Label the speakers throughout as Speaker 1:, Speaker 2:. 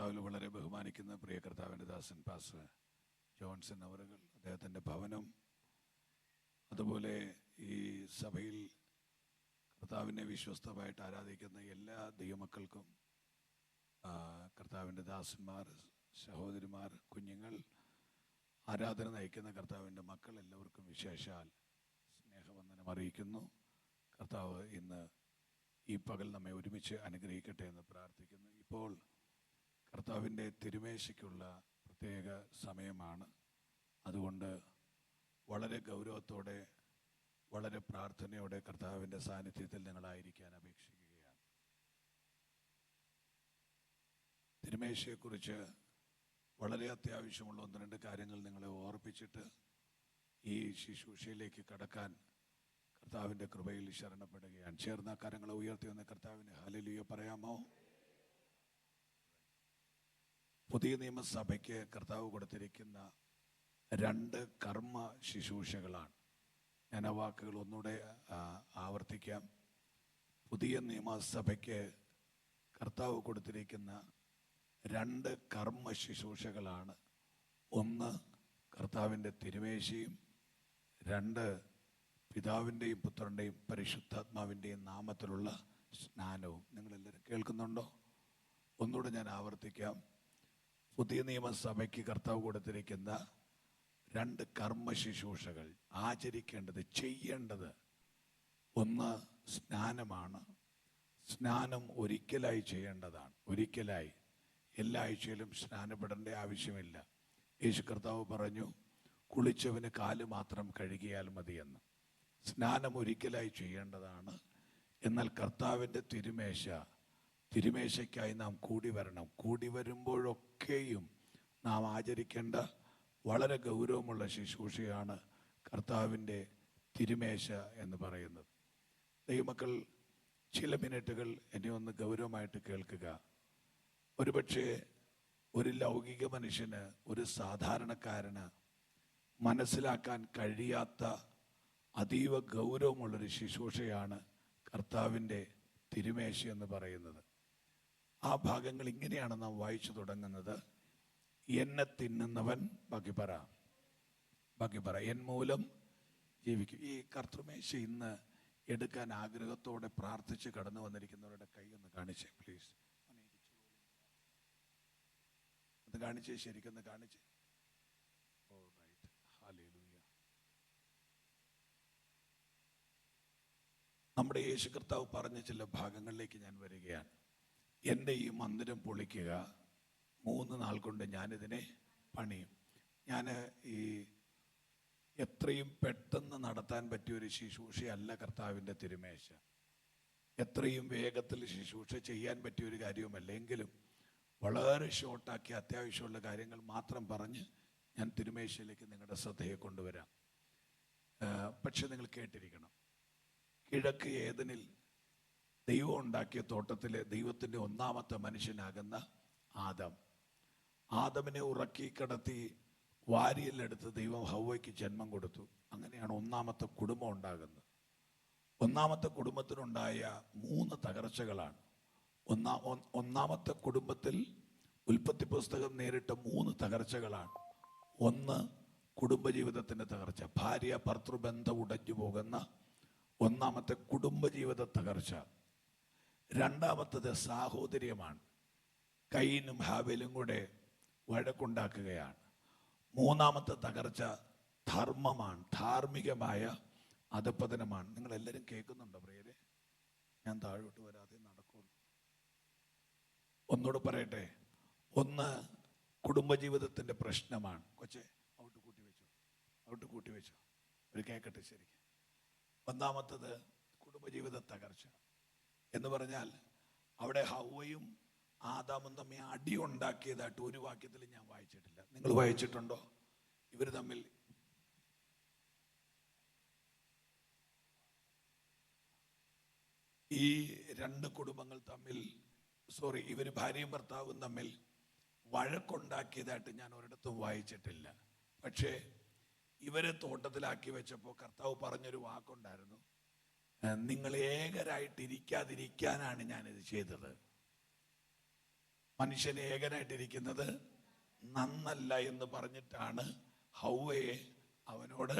Speaker 1: കർത്താവിൽ വളരെ ബഹുമാനിക്കുന്ന പ്രിയ കർത്താവിൻ്റെ ദാസൻ പാസ്റ്റർ ജോൺസൺ അവറുകൾ, അദ്ദേഹത്തിൻ്റെ ഭവനം, അതുപോലെ ഈ സഭയിൽ കർത്താവിനെ വിശ്വസ്തമായിട്ട് ആരാധിക്കുന്ന എല്ലാ ദൈവമക്കൾക്കും, കർത്താവിൻ്റെ ദാസന്മാർ, സഹോദരിമാർ, കുഞ്ഞുങ്ങൾ, ആരാധന നയിക്കുന്ന കർത്താവിൻ്റെ മക്കൾ എല്ലാവർക്കും വിശേഷാൽ സ്നേഹവന്ദനം അറിയിക്കുന്നു. കർത്താവ് ഇന്ന് ഈ പകൽ നമ്മെ ഒരുമിച്ച് അനുഗ്രഹിക്കട്ടെ എന്ന് പ്രാർത്ഥിക്കുന്നു. ഇപ്പോൾ കർത്താവിൻ്റെ തിരുമേശയ്ക്കുള്ള പ്രത്യേക സമയമാണ്. അതുകൊണ്ട് വളരെ ഗൗരവത്തോടെ, വളരെ പ്രാർത്ഥനയോടെ കർത്താവിൻ്റെ സാന്നിധ്യത്തിൽ നിങ്ങളായിരിക്കാൻ അപേക്ഷിക്കുകയാണ്. തിരുമേശയെക്കുറിച്ച് വളരെ അത്യാവശ്യമുള്ള ഒന്ന് രണ്ട് കാര്യങ്ങൾ നിങ്ങളെ ഓർപ്പിച്ചിട്ട് ഈ ശുശ്രൂഷയിലേക്ക് കടക്കാൻ കർത്താവിൻ്റെ കൃപയിൽ ശരണപ്പെടുകയാണ്. ചേർന്ന കരങ്ങളെ ഉയർത്തി വന്ന കർത്താവിന് ഹല്ലേലൂയ പറയാമോ? പുതിയ നിയമസഭയ്ക്ക് കർത്താവ് കൊടുത്തിരിക്കുന്ന 2 കർമ്മ ശുശ്രൂഷകളാണ്. ഞാൻ ആ വാക്കുകൾ ഒന്നുകൂടെ ആവർത്തിക്കാം. പുതിയ നിയമസഭയ്ക്ക് കർത്താവ് കൊടുത്തിരിക്കുന്ന 2 കർമ്മ ശുശ്രൂഷകളാണ്. ഒന്ന് കർത്താവിൻ്റെ തിരുമേശയും, 2 പിതാവിൻ്റെയും പുത്രൻ്റെയും പരിശുദ്ധാത്മാവിൻ്റെയും നാമത്തിലുള്ള സ്നാനവും. നിങ്ങളെല്ലാവരും കേൾക്കുന്നുണ്ടോ? ഒന്നുകൂടെ ഞാൻ ആവർത്തിക്കാം. പുതിയ നിയമസഭയ്ക്ക് കർത്താവ് കൊടുത്തിരിക്കുന്ന 2 കർമ്മ ശുശ്രൂഷകൾ, ആചരിക്കേണ്ടത്, ചെയ്യേണ്ടത്. ഒന്ന് സ്നാനമാണ്. സ്നാനം ഒരിക്കലായി ചെയ്യേണ്ടതാണ്. ഒരിക്കലായി, എല്ലാ ആഴ്ചയിലും സ്നാനപ്പെടേണ്ട ആവശ്യമില്ല. യേശു കർത്താവ് പറഞ്ഞു, കുളിച്ചവന് കാല് മാത്രം കഴുകിയാൽ മതിയെന്ന്. സ്നാനം ഒരിക്കലായി ചെയ്യേണ്ടതാണ്. എന്നാൽ കർത്താവിൻ്റെ തിരുമേശയ്ക്കായി നാം കൂടി വരണം. കൂടി വരുമ്പോഴൊക്കെയും നാം ആചരിക്കേണ്ട വളരെ ഗൗരവമുള്ള ശുശ്രൂഷയാണ് കർത്താവിൻ്റെ തിരുമേശ എന്ന് പറയുന്നത്. ദൈവമക്കൾ, ചില മിനിറ്റുകൾ എന്നെ ഒന്ന് ഗൗരവമായിട്ട് കേൾക്കുക. ഒരുപക്ഷെ ഒരു ലൗകിക മനുഷ്യന്, ഒരു സാധാരണക്കാരന് മനസ്സിലാക്കാൻ കഴിയാത്ത അതീവ ഗൗരവമുള്ളൊരു ശുശ്രൂഷയാണ് കർത്താവിൻ്റെ തിരുമേശ എന്ന് പറയുന്നത്. ആ ഭാഗങ്ങൾ ഇങ്ങനെയാണ് നാം വായിച്ചു തുടങ്ങുന്നത്. എന്നെ തിന്നുന്നവൻ, ബാക്കി പറ, എൻ മൂലം ജീവിക്കും. ഈ കർത്തൃമേശ ഇന്ന് എടുക്കാൻ ആഗ്രഹത്തോടെ പ്രാർത്ഥിച്ച് കടന്നു വന്നിരിക്കുന്നവരുടെ കൈ ഒന്ന് കാണിച്ചേ പ്ലീസ്. ഒന്ന് കാണിച്ചേ, ശരിക്കൊന്ന് കാണിച്ചേ. All right, hallelujah. നമ്മുടെ യേശു കർത്താവ് പറഞ്ഞ ചില ഭാഗങ്ങളിലേക്ക് ഞാൻ വരികയാണ്. എൻ്റെ ഈ മന്ദിരം പൊളിക്കുക, 3 നാൾ കൊണ്ട് ഞാനിതിനെ പണിയും. ഞാൻ ഈ എത്രയും പെട്ടെന്ന് നടത്താൻ പറ്റിയൊരു ശുശ്രൂഷയല്ല കർത്താവിൻ്റെ തിരുമേശ. എത്രയും വേഗത്തിൽ ശുശ്രൂഷ ചെയ്യാൻ പറ്റിയൊരു കാര്യവുമല്ല. എങ്കിലും വളരെ ഷോർട്ടാക്കി അത്യാവശ്യമുള്ള കാര്യങ്ങൾ മാത്രം പറഞ്ഞ് ഞാൻ തിരുമേശയിലേക്ക് നിങ്ങളുടെ ശ്രദ്ധയെ കൊണ്ടുവരാം. പക്ഷെ നിങ്ങൾ കേട്ടിരിക്കണം. കിഴക്ക് ഏദനിൽ ദൈവം ഉണ്ടാക്കിയ തോട്ടത്തിലെ ദൈവത്തിൻ്റെ 1ാമത്തെ മനുഷ്യനാകുന്ന ആദമിനെ ഉറക്കി കിടത്തി വാരിയിലെടുത്ത് ദൈവം ഹവ്വയ്ക്ക് ജന്മം കൊടുത്തു. അങ്ങനെയാണ് 1ാമത്തെ കുടുംബം ഉണ്ടാകുന്നത്. 1ാമത്തെ കുടുംബത്തിനുണ്ടായ 3 തകർച്ചകളാണ്. ഒന്നാമത്തെ കുടുംബത്തിൽ ഉൽപ്പത്തി പുസ്തകം നേരിട്ട 3 തകർച്ചകളാണ്. ഒന്ന്, കുടുംബജീവിതത്തിൻ്റെ തകർച്ച. ഭാര്യ ഭർത്തൃബന്ധം ഉടഞ്ഞു പോകുന്ന 1ാമത്തെ കുടുംബജീവിത തകർച്ച. 2ാമത്തത് സാഹോദര്യമാണ്. കയീനും ഹാബേലും കൂടെ വഴക്കുണ്ടാക്കുകയാണ്. 3ാമത്തെ തകർച്ച ധർമ്മമാണ്, ധാർമ്മികമായ അധപ്പതനമാണ്. നിങ്ങളെല്ലാവരും കേൾക്കുന്നുണ്ടോ പ്രിയരെ? ഞാൻ താഴോട്ട് വരാതെ നടക്കുള്ളൂ. ഒന്നുകൂടെ പറയട്ടെ. ഒന്ന്, കുടുംബജീവിതത്തിൻ്റെ പ്രശ്നമാണ്. കൊച്ചെ ഔട്ട് കൂട്ടി വെച്ചോ, ഒരു കേൾക്കട്ടെ ശരിക്കും. 1ാമത്തത് കുടുംബജീവിത തകർച്ച എന്ന് പറഞ്ഞാൽ അവിടെ ഹവ്വയും ആദാമും തമ്മിൽ അടി ഉണ്ടാക്കിയതായിട്ട് ഒരു വാക്യത്തിൽ ഞാൻ വായിച്ചിട്ടില്ല. നിങ്ങൾ വായിച്ചിട്ടുണ്ടോ? ഇവർ തമ്മിൽ ഈ 2 കുടുംബങ്ങൾ തമ്മിൽ, ഇവർ ഭാര്യയും ഭർത്താവും തമ്മിൽ വഴക്കുണ്ടാക്കിയതായിട്ട് ഞാൻ ഒരിടത്തും വായിച്ചിട്ടില്ല. പക്ഷേ ഇവരെ തോട്ടത്തിലാക്കി വെച്ചപ്പോൾ കർത്താവ് പറഞ്ഞൊരു വാക്കുണ്ടായിരുന്നു, നിങ്ങൾ ഏകരായിട്ടിരിക്കാതിരിക്കാനാണ് ഞാനിത് ചെയ്തത്. മനുഷ്യൻ ഏകനായിട്ടിരിക്കുന്നത് നന്നല്ല എന്ന് പറഞ്ഞിട്ടാണ് ഹൗവയെ അവനോട്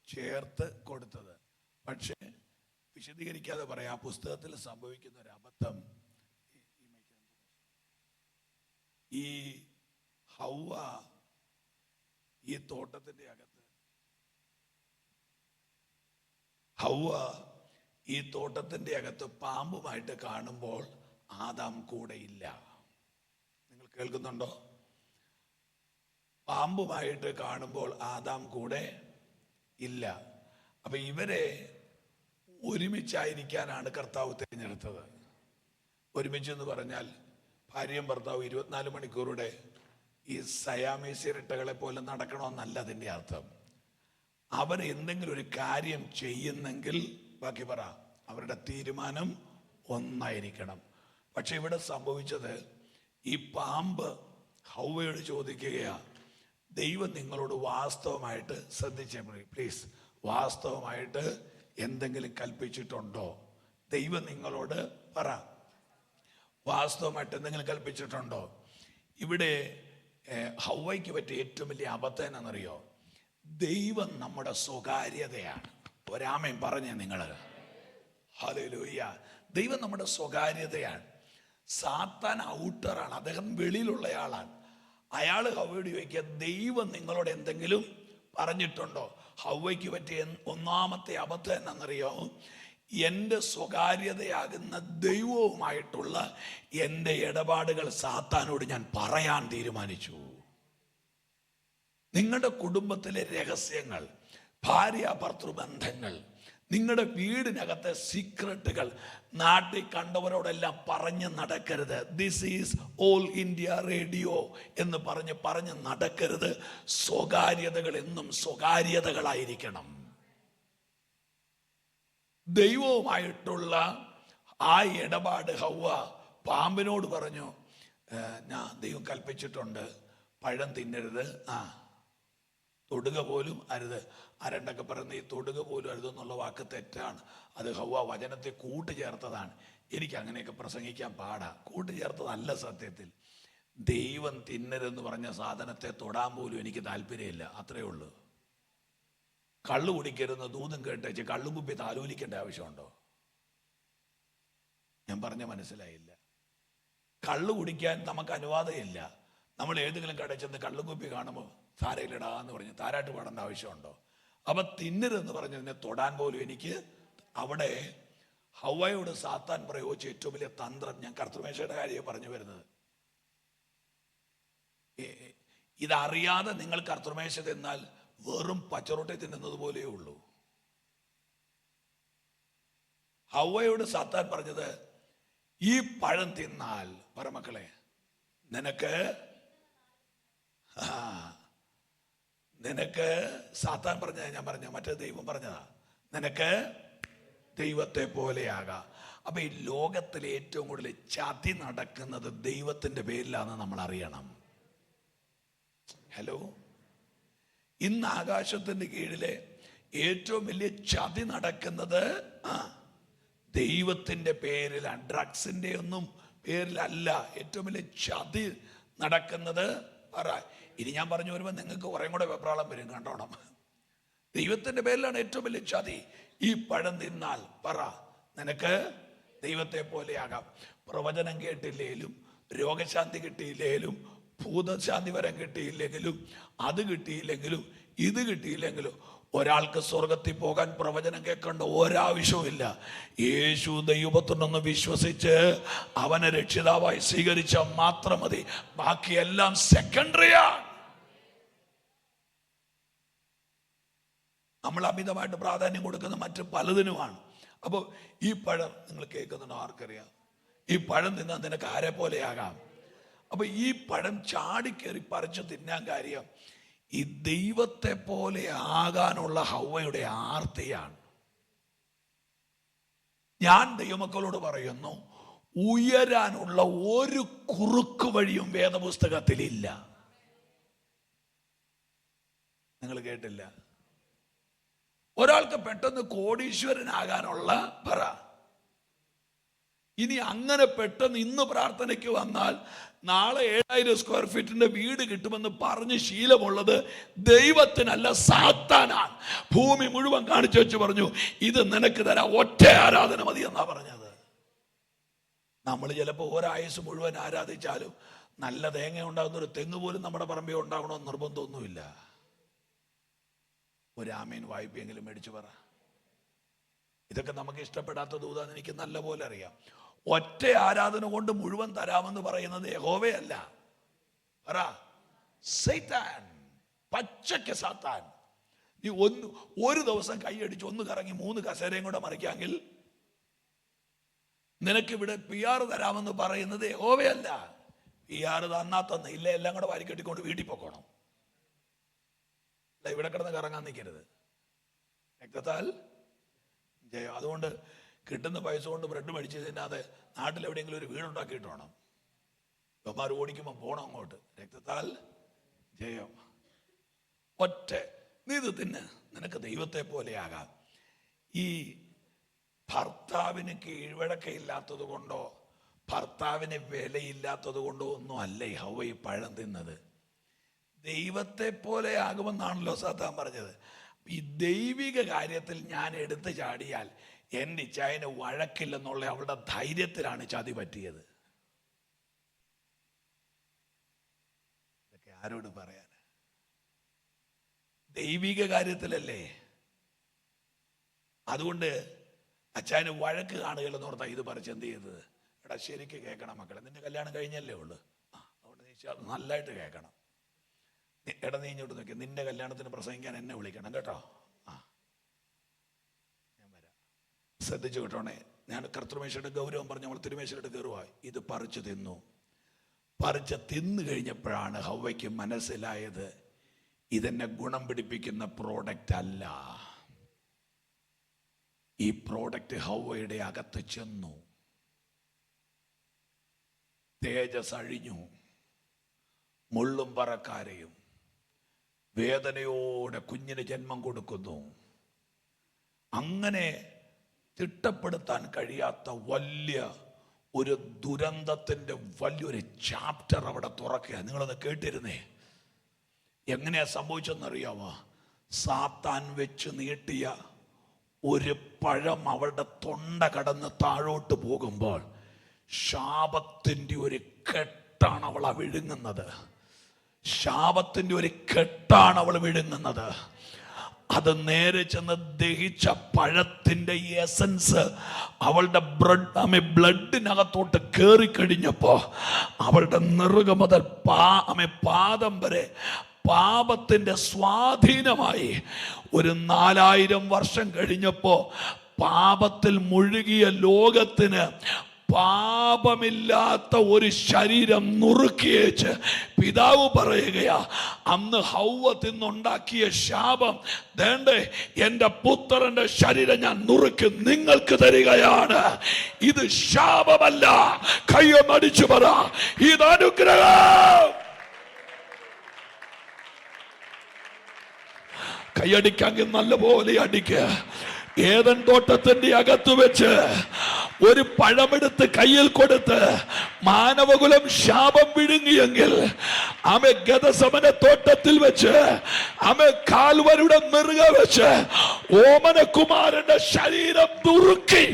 Speaker 1: ചേർത്ത് കൊടുത്തത്. പക്ഷേ വിശദീകരിക്കാതെ പറയാം, ആ പുസ്തകത്തിൽ സംഭവിക്കുന്ന ഒരു അബദ്ധം, ഈ ഹൗവ ഈ തോട്ടത്തിന്റെ അകത്ത് പാമ്പുമായിട്ട് കാണുമ്പോൾ ആദാം കൂടെ ഇല്ല. നിങ്ങൾ കേൾക്കുന്നുണ്ടോ? പാമ്പുമായിട്ട് കാണുമ്പോൾ ആദാം കൂടെ ഇല്ല. അപ്പൊ ഇവരെ ഒരുമിച്ചായിരിക്കാനാണ് കർത്താവ് തിരഞ്ഞെടുത്തത്. ഒരുമിച്ചെന്ന് പറഞ്ഞാൽ ഭാര്യയും ഭർത്താവ് 24 മണിക്കൂറുടെ ഈ സയാമീസ് ഇരട്ടകളെ പോലെ നടക്കണമെന്നല്ല അതിൻ്റെ അർത്ഥം. അവർ എന്തെങ്കിലും ഒരു കാര്യം ചെയ്യുന്നെങ്കിൽ ബാക്കി അവരുടെ തീരുമാനം ഒന്നായിരിക്കണം. പക്ഷെ ഇവിടെ സംഭവിച്ചത്, ഈ പാമ്പ് ഹൗവയോട് ചോദിക്കുകയാ, ദൈവം നിങ്ങളോട് വാസ്തവമായിട്ട്, ശ്രദ്ധിച്ചേ പ്ലീസ്, വാസ്തവമായിട്ട് എന്തെങ്കിലും കൽപ്പിച്ചിട്ടുണ്ടോ? ദൈവം നിങ്ങളോട് വാസ്തവമായിട്ട് എന്തെങ്കിലും കൽപ്പിച്ചിട്ടുണ്ടോ? ഇവിടെ ഹൗവയ്ക്ക് പറ്റിയ ഏറ്റവും വലിയ അബദ്ധം എന്നറിയോ? ദൈവം നമ്മുടെ സ്വകാര്യതയാണ്. ഒരാമയും പറഞ്ഞേ നിങ്ങൾ. ഹല്ലേലൂയ. ദൈവം നമ്മുടെ സ്വകാര്യതയാണ്. സാത്താൻ ഔട്ടറാണ്, അദ്ദേഹം വെളിയിലുള്ളയാളാണ്. അയാൾ ഹൗവയോട് ചോദിക്കുക, ദൈവം നിങ്ങളോട് എന്തെങ്കിലും പറഞ്ഞിട്ടുണ്ടോ? ഹൗവയ്ക്ക് പറ്റിയ ഒന്നാമത്തെ അബദ്ധം എന്നറിയോ? എൻ്റെ സ്വകാര്യതയാകുന്ന ദൈവവുമായിട്ടുള്ള എൻ്റെ ഇടപാടുകൾ സാത്താനോട് ഞാൻ പറയാൻ തീരുമാനിച്ചു. നിങ്ങളുടെ കുടുംബത്തിലെ രഹസ്യങ്ങൾ, ഭാര്യ ഭർത്തൃബന്ധങ്ങൾ, നിങ്ങളുടെ വീടിനകത്തെ സീക്രട്ടുകൾ നാട്ടിൽ കണ്ടവരോടെല്ലാം പറഞ്ഞ് നടക്കരുത്. This is all India radio എന്ന് പറഞ്ഞ് നടക്കരുത്. സ്വകാര്യതകൾ എന്നും സ്വകാര്യതകളായിരിക്കണം. ദൈവവുമായിട്ടുള്ള ആ ഇടപാട് ഹൗവ പാമ്പിനോട് പറഞ്ഞു, ഞാൻ ദൈവം കൽപ്പിച്ചിട്ടുണ്ട്, പഴം തിന്നരുത്, തൊടുക പോലും അരുത്. ആരണ്ടൊക്കെ പറയുന്നത് ഈ തൊടുക പോലും അരുതെന്നുള്ള വാക്ക് തെറ്റാണ്. അത് ഹൗവ വചനത്തെ കൂട്ടുചേർത്തതാണ്. എനിക്ക് അങ്ങനെയൊക്കെ പ്രസംഗിക്കാൻ പാടാ. കൂട്ടുചേർത്തതല്ല സത്യത്തിൽ. ദൈവം തിന്നരെന്ന് പറഞ്ഞ സാധനത്തെ തൊടാൻ പോലും എനിക്ക് താല്പര്യമില്ല, അത്രയേ ഉള്ളൂ. കള്ളു കുടിക്കരുന്ന ദൂതും കേട്ടേച്ച് കള്ളും കുപ്പി താലോലിക്കേണ്ട ആവശ്യമുണ്ടോ? ഞാൻ പറഞ്ഞ മനസ്സിലായില്ല. കള്ളു കുടിക്കാൻ നമുക്ക് അനുവാദമില്ല. നമ്മൾ ഏതെങ്കിലും കടയിൽ ചെന്ന് കള്ളും കുപ്പി കാണുമ്പോൾ സാരയിലിടാന്ന് പറഞ്ഞ് താരാട്ട് പാടേണ്ട ആവശ്യമുണ്ടോ? അപ്പൊ തിന്നരെന്ന് പറഞ്ഞതിനെ തൊടാൻ പോലും എനിക്ക്. അവിടെ ഹൗവയോട് സാത്താൻ പ്രയോഗിച്ച ഏറ്റവും വലിയ തന്ത്രം, ഞാൻ കർത്തൃമേശയുടെ കാര്യം പറഞ്ഞു വരുന്നത്, ഇതറിയാതെ നിങ്ങൾ കർത്തൃമേശ തിന്നാൽ വെറും പച്ചറൊട്ടി തിന്നുന്നത് പോലെയേ ഉള്ളൂ. ഹൗവയോട് സാത്താൻ പറഞ്ഞത്, ഈ പഴം തിന്നാൽ മക്കളെ നിനക്ക് സാത്താൻ പറഞ്ഞ, ഞാൻ പറഞ്ഞ മറ്റേ ദൈവം പറഞ്ഞതാ, നിനക്ക് ദൈവത്തെ പോലെയാകാം. അപ്പൊ ഈ ലോകത്തിലെ ഏറ്റവും കൂടുതൽ ചതി നടക്കുന്നത് ദൈവത്തിന്റെ പേരിലാണെന്ന് നമ്മൾ അറിയണം. ഹലോ, ഇന്ന് ആകാശത്തിന്റെ കീഴിലെ ഏറ്റവും വലിയ ചതി നടക്കുന്നത് ദൈവത്തിന്റെ പേരിലാണ്, ഡ്രഗ്സിന്റെ ഒന്നും പേരിലല്ല. ഏറ്റവും വലിയ ചതി നടക്കുന്നത് ഇനി ഞാൻ പറഞ്ഞു വരുമ്പോൾ നിങ്ങൾക്ക് കുറേ കൂടെ വെപ്രാളം വരും, കണ്ടോണം. ദൈവത്തിന്റെ പേരിലാണ് ഏറ്റവും വലിയ ചതി. ഈ പഴം തിന്നാൽ നിനക്ക് ദൈവത്തെ പോലെയാകാം. പ്രവചനം കേട്ടില്ലേലും, രോഗശാന്തി കിട്ടിയില്ലേലും, ഭൂതശാന്തി വരം കിട്ടിയില്ലെങ്കിലും, അത് കിട്ടിയില്ലെങ്കിലും, ഇത് കിട്ടിയില്ലെങ്കിലും ഒരാൾക്ക് സ്വർഗത്തിൽ പോകാൻ പ്രവചനം കേൾക്കേണ്ട ഒരാവശ്യവും ഇല്ല. യേശു ദൈവത്തിനൊന്ന് വിശ്വസിച്ച് അവനെ രക്ഷിതാവായി സ്വീകരിച്ച മാത്രം മതി. ബാക്കിയെല്ലാം സെക്കൻഡറിയാണ്. നമ്മൾ അമിതമായിട്ട് പ്രാധാന്യം കൊടുക്കുന്ന മറ്റു പലതിനുമാണ്. അപ്പോൾ ഈ പഴം നിങ്ങൾ കേൾക്കുന്നുണ്ടോ? ആർക്കറിയാം? ഈ പഴം തിന്നാൻ നിനക്ക് ആരെ പോലെയാകാം. അപ്പൊ ഈ പഴം ചാടിക്കേറി പറിച്ച് തിന്നാൻ കാര്യം ഈ ദൈവത്തെ പോലെ ആകാനുള്ള ഹൗവയുടെ ആർത്തിയാണ്. ഞാൻ ദൈവമക്കളോട് പറയുന്നു, ഉയരാനുള്ള ഒരു കുറുക്ക് വഴിയും വേദപുസ്തകത്തിലില്ല. നിങ്ങൾ കേട്ടില്ല? ഒരാൾക്ക് പെട്ടെന്ന് കോടീശ്വരനാകാനുള്ള ഇനി അങ്ങനെ പെട്ടെന്ന് ഇന്ന് പ്രാർത്ഥനയ്ക്ക് വന്നാൽ നാളെ 7000 സ്ക്വയർ ഫീറ്റിന്റെ വീട് കിട്ടുമെന്ന് പറഞ്ഞ് ശീലമുള്ളത് ദൈവത്തിനല്ല, സാത്താനാണ്. ഭൂമി മുഴുവൻ കാണിച്ചു വെച്ച് പറഞ്ഞു, ഇത് നിനക്ക് തരാം, ഒറ്റ ആരാധന മതി എന്നാ പറഞ്ഞത്. നമ്മൾ ചിലപ്പോൾ ഒരായുസ് മുഴുവൻ ആരാധിച്ചാലും നല്ല തേങ്ങ ഉണ്ടാകുന്ന ഒരു തെങ്ങ് പോലും നമ്മുടെ പറമ്പിൽ ഉണ്ടാകണമെന്ന് നിർബന്ധമൊന്നുമില്ല. ഒരു ആമീൻ വായ്പയെങ്കിലും മേടിച്ചു പറ. ഇതൊക്കെ നമുക്ക് ഇഷ്ടപ്പെടാത്ത ദൂതാന്ന് എനിക്ക് നല്ല പോലെ അറിയാം. ഒറ്റ ആരാധന കൊണ്ട് മുഴുവൻ തരാമെന്ന് പറയുന്നത് യഹോവയല്ല, പറ, സൈത്താൻ, പച്ചയ്ക്ക് സാത്താൻ. നീ ഒരു ദിവസം കൈയടിച്ച് ഒന്ന് കറങ്ങി 3 കസേരയും കൂടെ മറിക്കാമെങ്കിൽ നിനക്കിവിടെ PR തരാമെന്ന് പറയുന്നത് യഹോവയല്ല. PR തന്നാത്തന്ന് ഇല്ല, എല്ലാം കൂടെ വാരിക്കെട്ടിക്കൊണ്ട് വീട്ടിൽ പോക്കണം. ഇവിടെ കിടന്ന് കറങ്ങാൻ നിൽക്കരുത്. രക്തത്താൽ ജയം. അതുകൊണ്ട് കിട്ടുന്ന പൈസ കൊണ്ട് ബ്രെഡ് മേടിച്ച് തിന്നാതെ നാട്ടിലെവിടെയെങ്കിലും ഒരു വീടുണ്ടാക്കിയിട്ട് വേണം. യവന്മാർ ഓടിക്കുമ്പോൾ പോണം അങ്ങോട്ട്. രക്തത്താൽ ജയം. ഒറ്റ നീ ഇത് തിന്ന്, നിനക്ക് ദൈവത്തെ പോലെയാകാം. ഈ ഭർത്താവിന് കീഴ്വഴക്കമില്ലാത്തത് കൊണ്ടോ ഭർത്താവിന് വിലയില്ലാത്തത് കൊണ്ടോ ഒന്നും അല്ല ഈ ഹവ്വ ഈ പഴം തിന്നത്. ദൈവത്തെ പോലെ ആകുമെന്നാണല്ലോ സാത്താൻ പറഞ്ഞത്. ഈ ദൈവിക കാര്യത്തിൽ ഞാൻ എടുത്തു ചാടിയാൽ എൻ്റെ ഇച്ചായന് വഴക്കില്ലെന്നുള്ള അവളുടെ ധൈര്യത്തിലാണ് ചതി പറ്റിയത്. ഇതൊക്കെ ആരോട് പറയാൻ? ദൈവിക കാര്യത്തിലല്ലേ. അതുകൊണ്ട് അച്ചായന് വഴക്ക് കാണുകയില്ലെന്ന് ഓർത്താ ഇത് പറിച്ച് എന്ത് ചെയ്തത്. എടാ ശരിക്ക് കേൾക്കണം മക്കളെ, നിന്റെ കല്യാണം കഴിഞ്ഞല്ലേ ഉള്ളു. അതുകൊണ്ട് നീ നല്ലതായിട്ട് കേൾക്കണം. എടാ നീ ഇങ്ങോട്ട് നോക്കി, നിന്റെ കല്യാണത്തിന് പ്രസംഗിക്കാൻ എന്നെ വിളിക്കണം കേട്ടോ. ഞാൻ വരാം, ശ്രദ്ധിച്ചു കേട്ടോണേ. ഞാൻ കർത്തൃമേശയുടെ ഗൗരവം പറഞ്ഞ് നമ്മൾ തിരുമേശയുടെ കയറുക. ഇത് പറിച്ചു തിന്നു. പറിച്ച് തിന്നു കഴിഞ്ഞപ്പോഴാണ് ഹവ്വയ്ക്ക് മനസ്സിലായത് ഇതെന്നെ ഗുണം പിടിപ്പിക്കുന്ന പ്രോഡക്റ്റ് അല്ല. ഈ പ്രോഡക്റ്റ് ഹവ്വയുടെ അകത്ത് ചെന്നു, തേജസ് അഴിഞ്ഞു, മുള്ളും പറക്കാരെയും വേദനയോടെ കുഞ്ഞിന് ജന്മം കൊടുക്കുന്നു. അങ്ങനെ തിട്ടപ്പെടുത്താൻ കഴിയാത്ത വലിയ ഒരു ദുരന്തത്തിന്റെ വലിയൊരു ചാപ്റ്റർ അവിടെ തുറക്കുക. നിങ്ങളൊന്ന് കേട്ടിരുന്നേ. എങ്ങനെയാ സംഭവിച്ചെന്നറിയാമോ? സാത്താൻ വെച്ച് നീട്ടിയ ഒരു പഴം അവളുടെ തൊണ്ട കടന്ന് താഴോട്ട് പോകുമ്പോൾ ശാപത്തിന്റെ ഒരു കെട്ടാണ് അവൾ വിഴുങ്ങുന്നത്. ശാപത്തിന്റെ ഒരു കെട്ടാണ് അവൾ വിഴുങ്ങുന്നത്. അത് നേരെ ചെന്ന് ദഹിച്ച പഴത്തിന്റെ എസൻസ് അവളുടെ ബ്ലഡിനകത്തോട്ട് കയറിക്കഴിഞ്ഞപ്പോ അവളുടെ നെറുക മുതൽ പാദം വരെ പാപത്തിന്റെ സ്വാധീനമായി. ഒരു 4000 വർഷം കഴിഞ്ഞപ്പോ പാപത്തിൽ മുഴുകിയ ലോകത്തിന് പാപമില്ലാത്ത ഒരു ശരീരം നുറുക്കിയേച്ച് പിതാവ് പറയുകയാ, അന്ന് ഹവ്വ തിന്നുണ്ടാക്കിയ ശാപം ദേണ്ടേ എന്റെ പുത്രന്റെ ശരീരം ഞാൻ നുറുക്കി നിങ്ങൾക്ക് തരികയാണ്. ഇത് ശാപമല്ല. കയ്യൊന്നടിച്ചു പറ, ഇത് അനുഗ്രഹം. കൈയടിക്കാമെങ്കിൽ നല്ലപോലെ അടിക്കുക. ഏദൻ തോട്ടത്തിന്റെ അകത്ത് വെച്ച് ഒരു പഴമെടുത്ത് കയ്യിൽ കൊടുത്ത് മാനവകുലം ശാപം വിഴുങ്ങിയെങ്കിൽ ആമേ ഗദസമന തോട്ടത്തിൽ വെച്ച് ആമേ കാൽവരുടെ നെറുക വെച്ച് ഓമനകുമാരന്റെ ശരീരം നുറുക്കി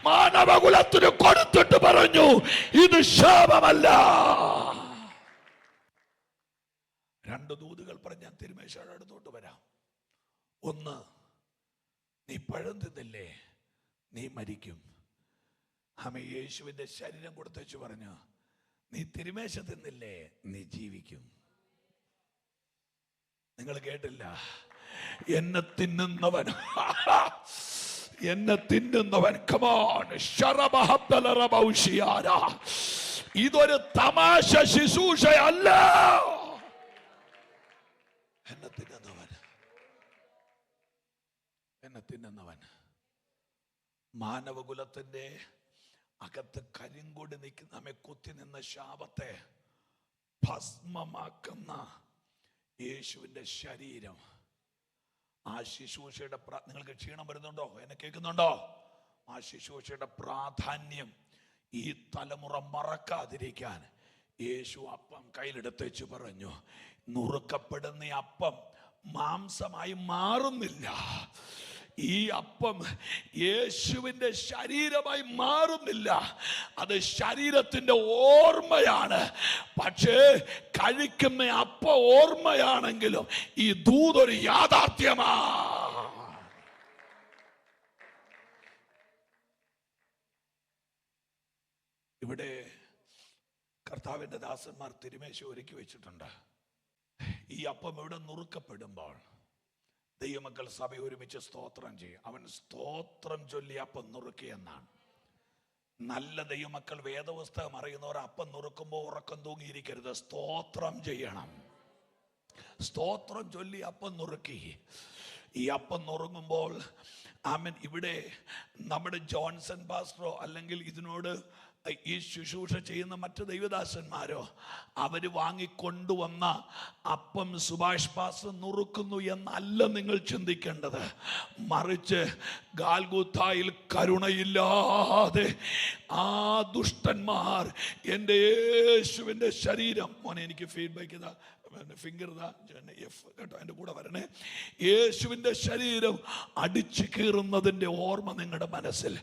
Speaker 1: മാനവകുലത്തിന് കൊടുത്തിട്ട് പറഞ്ഞു, ഇത് ശാപമല്ല. 2 ദൂതുകൾ പറഞ്ഞ് ഞാൻ തിരുമേശയുടെ അടുത്തോട്ട് വരാം. ഒന്ന്, നീ പഴം തിന്നില്ലേ നീ മരിക്കും. ആമേ യേശുവിന്റെ ശരീരം കൊടുത്തേച്ചു പറഞ്ഞു, നീ തിരുമേശ തിന്നില്ലേ നീ ജീവിക്കും. നിങ്ങൾ കേട്ടില്ല? എന്നെ തിന്നുന്നവൻ കമാൻ ഇതൊരു തമാശ ശുശ്രൂഷയല്ല. എന്നെ തിന്നുന്നവൻ മാനവകുലത്തിന്റെ അകത്ത് കരിങ്കൊടി നിൽക്കുന്ന നമ്മെ കുത്തി നിന്ന ശാപത്തെ ഭസ്മമാക്കുന്ന യേശുവിന്റെ ശരീരം. ആ ശുശ്രൂഷയുടെ നിങ്ങൾക്ക് ക്ഷീണം വരുന്നുണ്ടോ? എന്നെ കേൾക്കുന്നുണ്ടോ? ആ ശുശ്രൂഷയുടെ പ്രാധാന്യം ഈ തലമുറ മറക്കാതിരിക്കാൻ യേശു അപ്പം കയ്യിലെടുത്തേച്ച് പറഞ്ഞു, നുറുക്കപ്പെടുന്ന അപ്പം മാംസമായി മാറുന്നില്ല. ഈ അപ്പം യേശുവിൻ്റെ ശരീരമായി മാറുന്നില്ല. അത് ശരീരത്തിൻ്റെ ഓർമ്മയാണ്. പക്ഷേ കഴിക്കുന്ന അപ്പം ഓർമ്മയാണെങ്കിലും ഈ ദൂതൊരു യാഥാർത്ഥ്യമാ. ഇവിടെ കർത്താവിൻ്റെ ദാസന്മാർ തിരുമേശ ഒരുക്കി വെച്ചിട്ടുണ്ട്. ഈ അപ്പം ഇവിടെ നുറുക്കപ്പെടുമ്പോൾ ദൈവമക്കൾ സഭ ഒരുമിച്ച് സ്തോത്രം ചെയ്യും. അവൻ സ്തോത്രം ചൊല്ലി അപ്പം നുറുക്കിയെന്നാണ്. നല്ല ദൈവമക്കൾ വേദപുസ്തകം അറിയുന്നവർ അപ്പം നുറുക്കുമ്പോൾ ഉറക്കം തൂങ്ങിയിരിക്കരുത്, സ്തോത്രം ചെയ്യണം. സ്തോത്രം ചൊല്ലി അപ്പം നുറുക്കി. ഈ അപ്പം നുറുങ്ങുമ്പോൾ ആമേൻ, ഇവിടെ നമ്മുടെ ജോൺസൺ പാസ്റ്ററോ അല്ലെങ്കിൽ ഇതിനോട് ഈ ശുശ്രൂഷ ചെയ്യുന്ന മറ്റു ദൈവദാസന്മാരോ അവർ വാങ്ങിക്കൊണ്ടുവന്ന അപ്പം സുഭാഷ് പാസ്റ്റർ നുറുക്കുന്നു എന്നല്ല നിങ്ങൾ ചിന്തിക്കേണ്ടത്. മറിച്ച് ഗാൽഗുത്തായിൽ കരുണയില്ലാതെ ആ ദുഷ്ടന്മാർ എൻ്റെ യേശുവിൻ്റെ ശരീരം, മോനെ എനിക്ക് ഫീഡ്ബാക്ക് ചെയ്താ ഫിംഗർ കേട്ടോ, എൻ്റെ കൂടെ വരണേ. യേശുവിൻ്റെ ശരീരം അടിച്ചു കീറുന്നതിൻ്റെ ഓർമ്മ നിങ്ങളുടെ മനസ്സിൽ.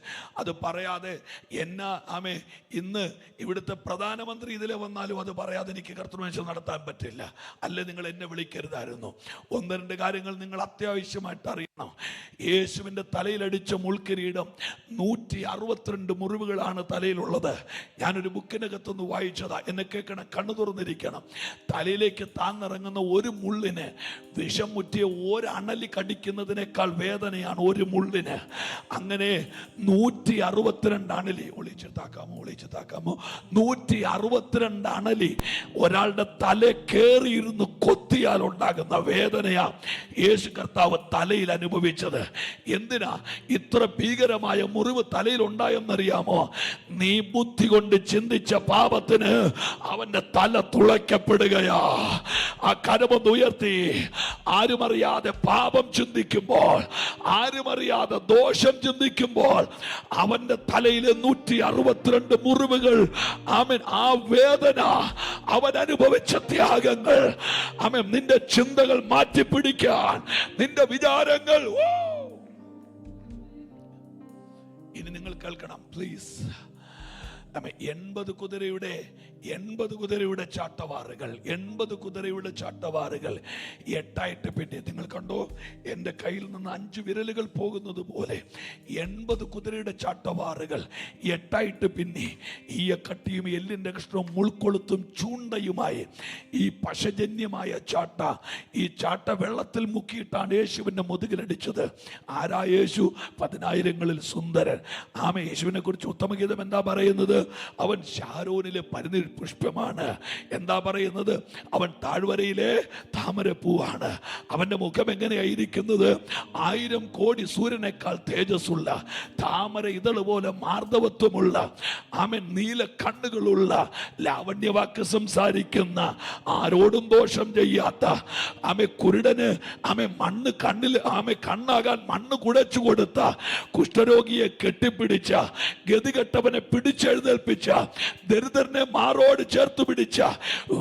Speaker 1: അത് പറയാതെ എന്നാ ആമേ ഇന്ന് ഇവിടുത്തെ പ്രധാനമന്ത്രി ഇതിലെ വന്നാലും അത് പറയാതെ എനിക്ക് കർത്തൃമേശ നടത്താൻ പറ്റില്ല. അല്ലെ നിങ്ങൾ എന്നെ വിളിക്കരുതായിരുന്നു. ഒന്ന് രണ്ട് കാര്യങ്ങൾ നിങ്ങൾ അത്യാവശ്യമായിട്ട് അറിയണം. യേശുവിൻ്റെ തലയിലടിച്ച മുൾക്കിരീടം 162 മുറിവുകളാണ് തലയിലുള്ളത്. ഞാനൊരു ബുക്കിനകത്തൊന്ന് വായിച്ചതാ. എന്നെ കേൾക്കണം, കണ്ണു തുറന്നിരിക്കണം. തലയിലേക്ക് താന്നിറങ്ങുന്ന ഒരു മുള്ളിന് വിഷം മുറ്റിയ ഒരണലി കടിക്കുന്നതിനേക്കാൾ വേദനയാണ് ഒരു മുള്ളിന്. അങ്ങനെ 162 അണലി, ഒളിച്ച് താക്കാമോ 162 അണലി ഒരാളുടെ തല കേറിയിരുന്ന് കൊത്തിയാൽ ഉണ്ടാകുന്ന വേദനയാ യേശു കർത്താവ് തലയിൽ അനുഭവിച്ചത്. എന്തിനാ ഇത്ര ഭീകരമായ മുറിവ് തലയിൽ ഉണ്ടായെന്നറിയാമോ? നീ ബുദ്ധി കൊണ്ട് ചിന്തിച്ച പാപത്തിന് അവന്റെ തല തുളയ്ക്കപ്പെടുകയാ. ആ കരമൊന്ന് ഉയർത്തി. ആരുമറിയാതെ പാപം ചിന്തിക്കുമ്പോൾ, ആരുമറിയാതെ ദോഷം ചിന്തിക്കുമ്പോൾ അവന്റെ തലയിലെ 162 മുറിവുകൾ, ആമേൻ, ആ വേദന, അവൻ അനുഭവിച്ച ത്യാഗങ്ങൾ, ആമേൻ, നിന്റെ ചിന്തകൾ മാറ്റിപ്പിടിക്കാൻ, നിന്റെ വിചാരങ്ങൾ. ഇനി നിങ്ങൾ കേൾക്കണം പ്ലീസ്. 80 കുതിരയുടെ ചാട്ടവാറുകൾ, 80 കുതിരയുടെ ചാട്ടവാറുകൾ 8ആയിട്ട് പിന്നെ. നിങ്ങൾ കണ്ടോ, എൻ്റെ കയ്യിൽ നിന്ന് 5 വിരലുകൾ പോകുന്നത് പോലെ 80 കുതിരയുടെ ചാട്ടവാറുകൾ 8ആയിട്ട് പിന്നെ. ഈയക്കട്ടിയും എല്ലിൻ്റെ കഷ്ണവും മുൾക്കൊളുത്തും ചൂണ്ടയുമായി ഈ പശജന്യമായ ചാട്ട, ഈ ചാട്ട വെള്ളത്തിൽ മുക്കിയിട്ടാണ് യേശുവിൻ്റെ മുതുകിലടിച്ചത്. ആരാ യേശു? 10000ങ്ങളിൽ സുന്ദരൻ. ആമേ. യേശുവിനെ കുറിച്ച് ഉത്തമഗീതം എന്താ പറയുന്നത്? അവൻ ശാരോനിലെ പരിനിൽ പുഷ്പമാണ്. എന്താ പറയുന്നത്? അവൻ താഴ്വരയിലെ താമരപ്പൂവാണ്. അവന്റെ മുഖം എങ്ങനെയായിരിക്കുന്നത്? 1000 കോടി സൂര്യനേക്കാൾ തേജസ്സുള്ള, താമര ഇതള് പോലെ മാർദ്ദവത്വമുള്ള, ആമൻ, നീല കണ്ണുകളുള്ള, ലാവണ്യവാക്ക് സംസാരിക്കുന്ന, ആരോടും ദോഷം ചെയ്യാത്ത, ആമെ കുരുടന് ആമെ മണ്ണ് കണ്ണിൽ ആമെ കണ്ണാകാൻ മണ്ണ് കുടച്ചു കൊടുത്ത, കുഷ്ഠരോഗിയെ കെട്ടിപ്പിടിച്ച, ഗതികെട്ടവനെ പിടിച്ചെഴുന്നേൽപ്പിച്ച, ദരിദ്രനെ മാറോട് ചേർത്ത് പിടിച്ച,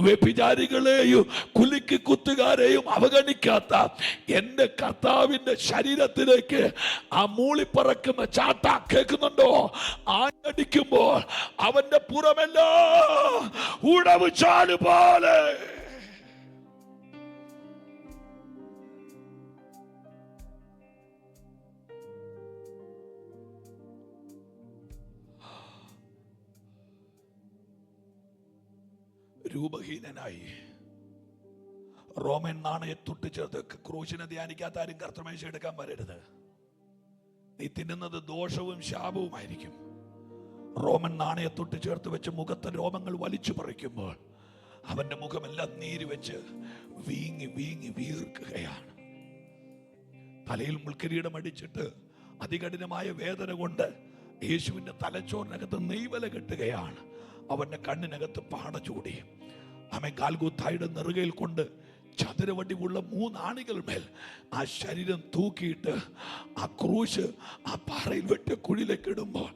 Speaker 1: വ്യഭിചാരികളെയും കുലുക്കി കുത്തുകാരെയും അവഗണിക്കാത്ത എന്റെ കർത്താവിന്റെ ശരീരത്തിലേക്ക് ആ മൂളിപ്പറക്കുന്ന ചാട്ട കേൾക്കുന്നുണ്ടോ? ആഞ്ഞടിക്കുമ്പോൾ അവന്റെ പുറമെല്ലാം ഉടവ് ചാല് പോലെ. രൂപഹീനനായി റോമൻ നാണയത്തൊട്ട് ചേർത്ത് ക്രൂശിനെ ധ്യാനിക്കാത്ത ആരും കർത്തൃമേശ എടുക്കാൻ വരരുത്. നീ തിന്നുന്നത് ദോഷവും ശാപവുമായിരിക്കും. റോമൻ നാണയത്തൊട്ട് ചേർത്ത് വെച്ച് മുഖത്തെ രോമങ്ങൾ വലിച്ചു പറിക്കുമ്പോൾ അവന്റെ മുഖമെല്ലാം നീര് വെച്ച് വീങ്ങി വീങ്ങി വീർക്കുകയാണ്. തലയിൽ മുൾക്കിരീടം അടിച്ചിട്ട് അതികഠിനമായ വേദന കൊണ്ട് യേശുവിന്റെ തലച്ചോറിനകത്ത് നെയ്വല കെട്ടുകയാണ്. അവന്റെ കണ്ണിനകത്ത് പാട ചൂടി. ആമേൻ. ഗാൽഗുത്തായുടെ നെറുകയിൽ കൊണ്ട് ചതുരവടിവുള്ള 3 ആണികളുമേൽ ആ ശരീരം തൂക്കിയിട്ട് ആ ക്രൂശ് ആ പാറയിൽ വെട്ടിയ കുഴിയിലേക്ക് ഇടുമ്പോൾ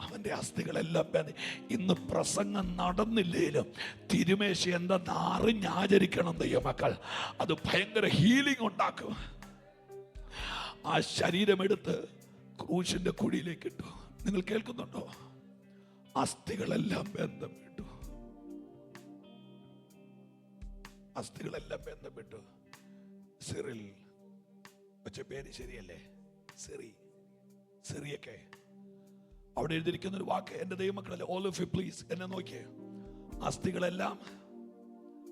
Speaker 1: അവൻ്റെ അസ്ഥികളെല്ലാം ഇന്ന് പ്രസംഗം നടന്നില്ലേലും തിരുമേശ എന്തെന്ന് അറിഞ്ഞാചരിക്കണം ദൈവമക്കൾ. അത് ഭയങ്കര ഹീലിംഗ് ഉണ്ടാക്കും. ആ ശരീരമെടുത്ത് ക്രൂശിന്റെ കുഴിയിലേക്ക് ഇട്ടു. നിങ്ങൾ കേൾക്കുന്നുണ്ടോ? അസ്ഥികളെല്ലാം ബന്ധം വിട്ടു. അസ്ഥികളെല്ലാം ബന്ധപ്പെട്ടു. സിറിൽ പക്ഷെ പേര് ശരിയല്ലേ? സിറിയൊക്കെ അവിടെ എഴുതിയിരിക്കുന്ന ഒരു വാക്ക്, എന്റെ ദൈവമക്കളല്ലേ, ഓൾ ഓഫ് യു പ്ലീസ് എന്നെ നോക്കിയേ. അസ്ഥികളെല്ലാം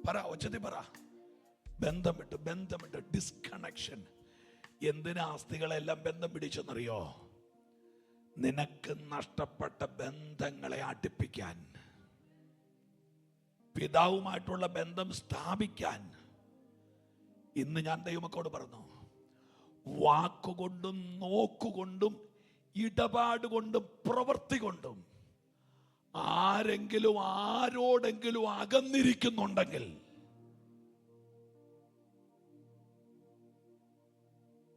Speaker 1: പറ, ഒച്ചത്തിൽ പറ, ബന്ധമിട്ട് ഡിസ്കണക്ഷൻ. എന്തിനാ അസ്ഥികളെല്ലാം ബന്ധം പിടിച്ചെന്നറിയോ? നിനക്ക് നഷ്ടപ്പെട്ട ബന്ധങ്ങളെ അടുപ്പിക്കാൻ, പിതാവുമായിട്ടുള്ള ബന്ധം സ്ഥാപിക്കാൻ. ഇന്ന് ഞാൻ ദൈവമക്കളോട് പറഞ്ഞു, വാക്കുകൊണ്ടും നോക്കുകൊണ്ടും ഇടപാടുകൊണ്ടും പ്രവൃത്തി കൊണ്ടും ആരെങ്കിലും ആരോടെങ്കിലും അകന്നിരിക്കുന്നുണ്ടെങ്കിൽ,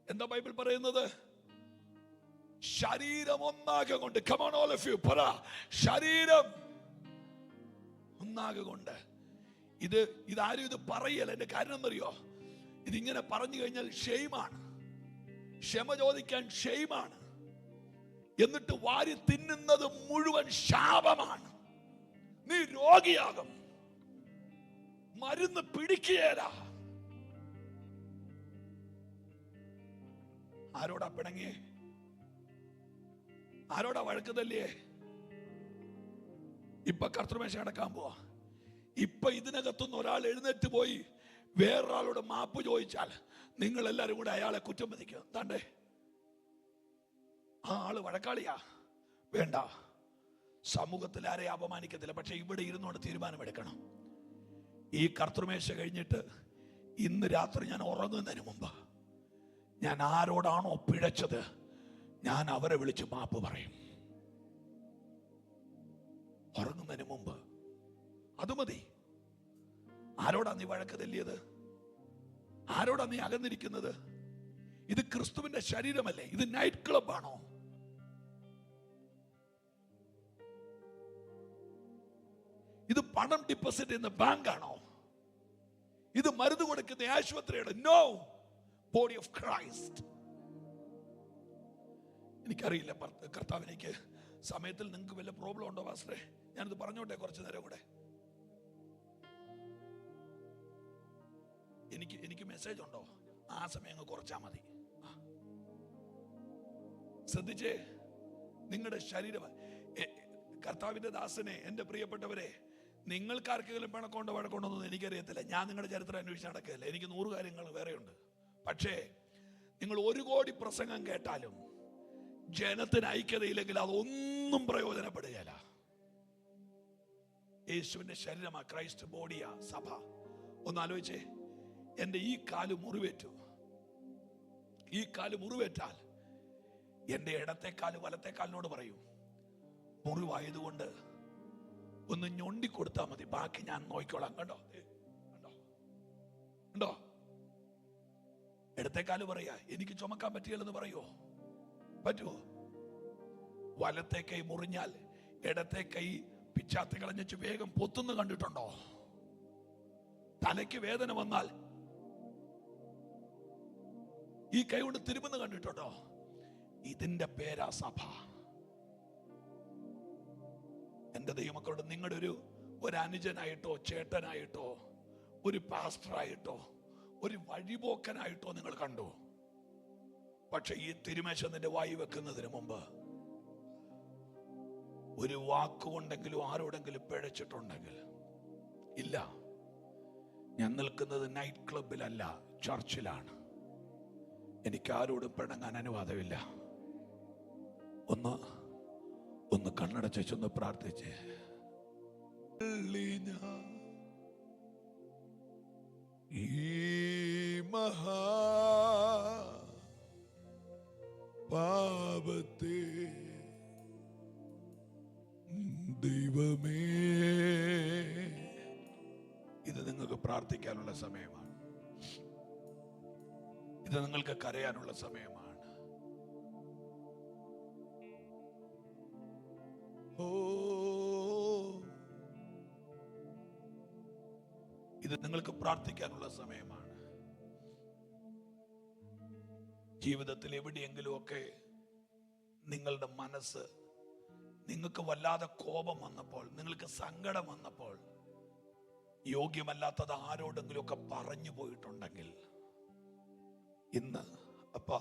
Speaker 1: എന്താ ബൈബിൾ പറയുന്നത്? ശരീരം ഒന്നാകെ കൊണ്ട്, come on all of you, പറ, ശരീരം ഒന്നാകെ കൊണ്ട്. ഇതാരും ഇത് പറയല്ല. എന്റെ കാരണം എന്നറിയോ? ഇതിങ്ങനെ പറഞ്ഞു കഴിഞ്ഞാൽ ഷെയ്മാണ്, ക്ഷമ ചോദിക്കാൻ ഷെയ്മാണ്. എന്നിട്ട് വാരി തിന്നുന്നത് മുഴുവൻ ശാപമാണ്. നീ രോഗിയാകും, മരുന്ന് പിടിക്കുകയില്ല. ആരോടാ പിണങ്ങിയേ? ആരോടാ വഴക്ക് തല്ലിയേ? ഇപ്പൊ കർത്തൃമേശ അടക്കാൻ പോവാ. ഇപ്പൊ ഇതിനകത്തുനിന്ന് ഒരാൾ എഴുന്നേറ്റ് പോയി വേറൊരാളോട് മാപ്പ് ചോദിച്ചാൽ നിങ്ങൾ എല്ലാരും കൂടെ അയാളെ കുറ്റം വിധിക്കും. താണ്ടേ ആ ആള് വഴക്കാളിയാ, വേണ്ട, സമൂഹത്തിൽ ആരെ അപമാനിക്കത്തില്ല. പക്ഷെ ഇവിടെ ഇരുന്നോണ്ട് തീരുമാനമെടുക്കണം. ഈ കർത്തൃമേശ കഴിഞ്ഞിട്ട് ഇന്ന് രാത്രി ഞാൻ ഉറങ്ങുന്നതിന് മുമ്പ് ഞാൻ ആരോടാണോ പിഴച്ചത്, ഞാൻ അവരെ വിളിച്ച് മാപ്പ് പറയും. ഉറങ്ങുന്നതിന് മുമ്പ്. അത് മതി. ആരോടാ നീ വഴക്ക് തല്ലിയത്? ആരോടാ നീ അകന്നിരിക്കുന്നത്? ഇത് ക്രിസ്തുവിന്റെ ശരീരമല്ലേ? ഇത് നൈറ്റ് ക്ലബ് ആണോ? ഇത് പണം ഡിപ്പോസിറ്റ് ചെയ്യുന്ന ബാങ്ക് ആണോ? ഇത് മരുന്ന് കൊടുക്കുന്ന ആശുപത്രിയുടെ? No, body of Christ. എനിക്കറിയില്ല കർത്താവിനേക്ക് സമയത്തിൽ നിങ്ങൾക്ക് വല്ല പ്രോബ്ലം ഉണ്ടോ പാസ്റ്ററെ? ഞാനിത് പറഞ്ഞോട്ടെ കുറച്ചു നേരം കൂടെ. എനിക്ക് മെസ്സേജ് ഉണ്ടോ? ആ സമയം അങ്ങ് കുറച്ചാ മതി. ശ്രദ്ധിച്ചേ, നിങ്ങളുടെ ശരീരം, കർത്താവിന്റെ ദാസനെ, എന്റെ പ്രിയപ്പെട്ടവരെ, നിങ്ങൾക്കാർക്കെങ്കിലും പിണക്കമുണ്ടോ വഴക്കമുണ്ടോന്നും എനിക്കറിയത്തില്ല. ഞാൻ നിങ്ങളുടെ ചരിത്രം അന്വേഷിച്ച് നടക്കില്ല. എനിക്ക് 100 കാര്യങ്ങൾ വേറെയുണ്ട്. പക്ഷേ നിങ്ങൾ 1 കോടി പ്രസംഗം കേട്ടാലും ജനത്തിന് ഐക്യതയില്ലെങ്കിൽ അതൊന്നും പ്രയോജനപ്പെടുകയില്ല. യേശുവിന്റെ ശരീരമാ, ക്രൈസ്റ്റ് ബോഡിയാ സഭ. ഒന്ന് ആലോചിച്ചേ, എന്റെ ഈ കാല് മുറിവേറ്റു. ഈ കാല് മുറിവേറ്റാൽ എന്റെ ഇടത്തേക്കാല് വലത്തേക്കാലിനോട് പറയൂ, മുറിവായതുകൊണ്ട് ഒന്ന് ഞൊണ്ടിക്കൊടുത്താൽ മതി, ബാക്കി ഞാൻ നോക്കിക്കോളാം. കണ്ടോ കണ്ടോ? ഇടത്തേക്കാല് പറയാ, എനിക്ക് ചുമക്കാൻ പറ്റില്ലെന്ന് പറയുമോ? പറ്റുമോ? വലത്തെ കൈ മുറിഞ്ഞാൽ ഇടത്തെ കൈ പിച്ചാത്തി കളഞ്ഞു വേഗം പൊത്തുന്നു കണ്ടിട്ടുണ്ടോ? തലയ്ക്ക് വേദന വന്നാൽ ഈ കൈ കൊണ്ട് തിരുമെന്ന് കണ്ടിട്ടുണ്ടോ? ഇതിന്റെ പേരാ സഭ. എന്റെ ദൈവമക്കളോട്, നിങ്ങളുടെ ഒരു അനുജനായിട്ടോ ചേട്ടനായിട്ടോ ഒരു പാസ്റ്ററായിട്ടോ ഒരു വഴിപോക്കനായിട്ടോ നിങ്ങൾ കണ്ടു. പക്ഷെ ഈ തിരുമേശ നിന്റെ വായി വെക്കുന്നതിന് മുമ്പ് ഒരു വാക്കുകൊണ്ടെങ്കിലും ആരോടെങ്കിലും പിഴച്ചിട്ടുണ്ടെങ്കിൽ, ഇല്ല, ഞാൻ നിൽക്കുന്നത് നൈറ്റ് ക്ലബിലല്ല, ചർച്ചിലാണ്. എനിക്ക് ആരോടും പിണങ്ങാൻ അനുവാദമില്ല. ഒന്ന് കണ്ണടച്ചൊന്ന് പ്രാർത്ഥിച്ച്, ഈ മഹാ പാപത്തെ ദൈവമേ, ഇത് നിങ്ങൾക്ക് പ്രാർത്ഥിക്കാനുള്ള സമയമാണ്. ഇത് നിങ്ങൾക്ക് കരയാനുള്ള സമയമാണ്. ഓ, ഇത് നിങ്ങൾക്ക് പ്രാർത്ഥിക്കാനുള്ള സമയമാണ്. ജീവിതത്തിൽ എവിടെയെങ്കിലും ഒക്കെ നിങ്ങളുടെ മനസ്സ്, നിങ്ങൾക്ക് വല്ലാതെ കോപം വന്നപ്പോൾ, നിങ്ങൾക്ക് സങ്കടം വന്നപ്പോൾ, യോഗ്യമല്ലാത്തത് ആരോടെങ്കിലും ഒക്കെ പറഞ്ഞു പോയിട്ടുണ്ടെങ്കിൽ, ഇന്ന് അപ്പാ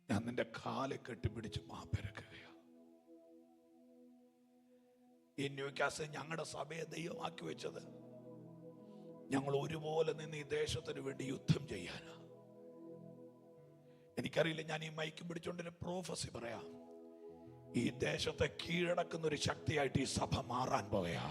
Speaker 1: ഞാൻ നിന്റെ കാല് കെട്ടിപ്പിടിച്ച് മാപ്പിരക്കുകയാണ്. ഈ ന്യൂകാസിൽ ഞങ്ങളുടെ സഭയെ ദൈവമാക്കി വെച്ചത് ഞങ്ങൾ ഒരുപോലെ നിന്ന് ഈ ദേശത്തിന് വേണ്ടി യുദ്ധം ചെയ്യാനാ. എനിക്കറിയില്ല, ഞാൻ ഈ മൈക്ക് പിടിച്ചോണ്ടിന് പ്രോഫസി പറയാം, ഈ ദേശത്തെ കീഴടക്കുന്ന ഒരു ശക്തിയായിട്ട് ഈ സഭ മാറാൻ പോയാ.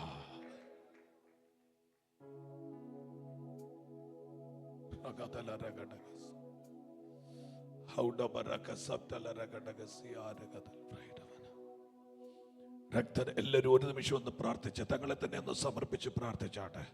Speaker 1: എല്ലാവരും ഒരു നിമിഷം ഒന്ന് പ്രാർത്ഥിച്ച് തങ്ങളെ തന്നെ ഒന്ന് സമർപ്പിച്ച് പ്രാർത്ഥിച്ചാട്ടെ.